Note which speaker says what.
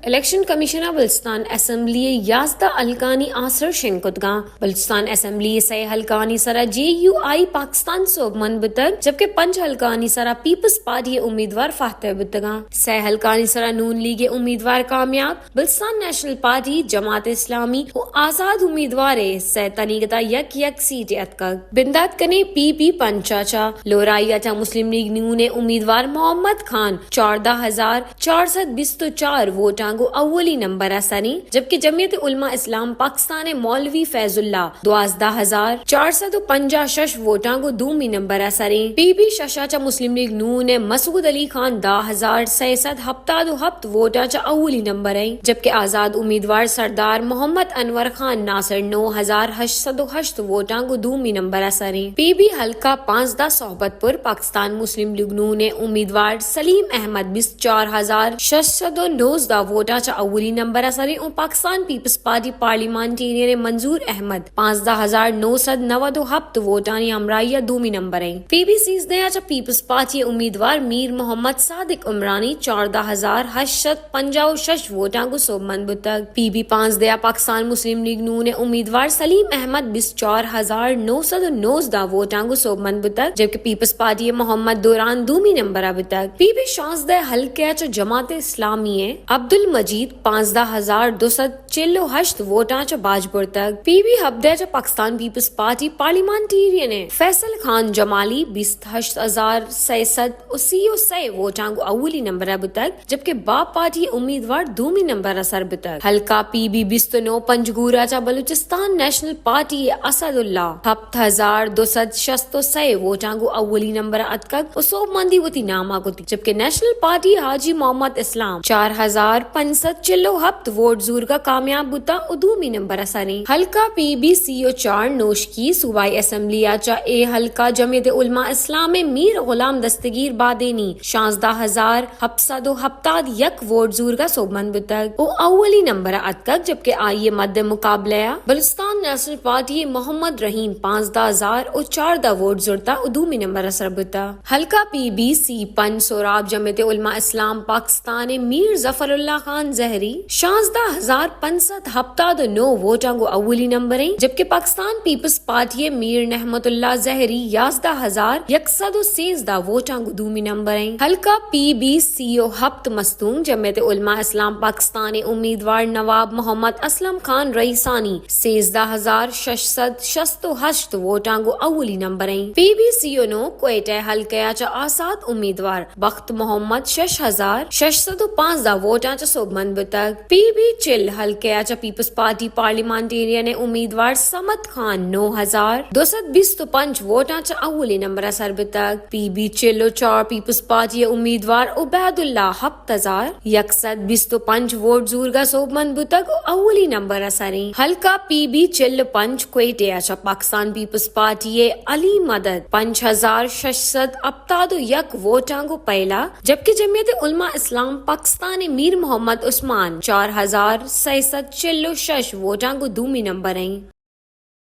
Speaker 1: election commissioner Balochistan assembly 11 حلقانی آسر شنکتگاں بلوچستان اسمبلی 6 حلقانی سرا JUI پاکستان صوب من بتگ جبکہ 5 حلقانی سرا پیپلز پارٹی امیدوار فاتح بتگاں 6 حلقانی سرا نون لیگ امیدوار کامیاب بلوچستان نیشنل پارٹی جماعت اسلامی و آزاد امیدوار سے تنیگتا یک سیٹ اتکگ بندات کنے PP پنچاچا لورائیا چا مسلم لیگ نون امیدوار محمد خان 14,424 ووٹاں گو اولی نمبر سنی جبکہ جمعیت علماء اسلام پاکستان مولوی فیض اللہ 12,456 ووٹاں گو دومی نمبر سری PP ششا چا مسلم لیگ نون مسعود علی خان 10,677 ووٹاں چا اولی نمبر ہیں جبکہ آزاد امیدوار سردار محمد انور خان ناصر 9,808 ووٹاں گو دومی نمبر سری PP حلقہ 15 صحبت پر پاکستان مسلم لیگ نون امیدوار سلیم احمد 24,619 ووٹاں چا اولی نمبر سری اور پاکستان پیپلز پارٹی پارلیمانٹیرین منظور احمد 15,997 ووٹانی ہمراہیہ دومی نمبر ہیں PP 13 چا پیپلز پارٹی امیدوار میر محمد صادق عمرانی 14,856 ووٹاں کو صوب من بتگ PP 15 پاکستان مسلم لیگ نون امیدوار سلیم احمد 24,919 ووٹاں کو صوب من بتگ جبکہ پیپلز پارٹی محمد دوران دومی نمبر بتگ PP 16 حلقہ چا جماعت اسلامی ہے عبد المجید 15,248 ووٹاں چا باجپور تک PP 17 چا پاکستان پیپلز پارٹی پارلیمانٹیرین ہے فیصل خان جمالی 28,633 ووٹاں کو اولی نمبر بتگ جبکہ باپ پارٹی امیدوار دومی نمبر اثر بتگ حلقہ PP 29 پنجگورہ چا بلوچستان نیشنل پارٹی اسد اللہ 7,266 ووٹاں کو اولی نمبر اتکگ صوب مندی وتی نامہ کو جبکہ نیشنل پارٹی حاجی محمد اسلام 4,547 ووٹ زور کا کامیاب بتا ادومی نمبر سنی حلقہ PP 34 نوشکی صوبائی اسمبلی چا اے حلقہ جمعیت علماء اسلام میر غلام دستگیر بادینی 16,771 ووٹ زور کا صوبمند بتگ او اولی نمبر اتکگ جبکہ آئیے مد مقابلہ بلوچستان نیشنل پارٹی محمد رحیم 5,014 ووٹ زورتا ادومی نمبر اثر بتا حلقہ PP 55 سوراب جمعیت علماء اسلام پاکستان میر ظفر اللہ خان زہری 16,579 ووٹاں کو اولی نمبر ہیں جبکہ پاکستان پیپلز پارٹی میر نحمت اللہ زہری 11,113 ووٹاں کو دومی نمبر ہیں حلقہ PP 37 مستونگ جمعیت علماء اسلام پاکستان امیدوار نواب محمد اسلم خان رئیسانی 16,668 ووٹاں کو اولی نمبر ہیں PP 39 کوئٹہ حلقہ چا آزاد امیدوار بخت محمد 6,605 ووٹاں چا صوب من بتگ PP 40 حلقہ چا پیپلز پارٹی پارلیمانٹیرین امیدوار سمت خان 9,225 ووٹاں چا اولی نمبر اثر بتگ PP 44 پیپلز پارٹی امیدوار عبید اللہ 7,125 ووٹ زور کا صوب من بتگ اولی نمبر اثریں حلقہ PP 45 کوئٹہ چا پاکستان پیپلز پارٹی علی مدد 5,671 ووٹاں کو پہلا جبکہ جمعیت علماء اسلام پاکستان میر محمد عثمان 4,646 ووٹاں کو دومی نمبر ہیں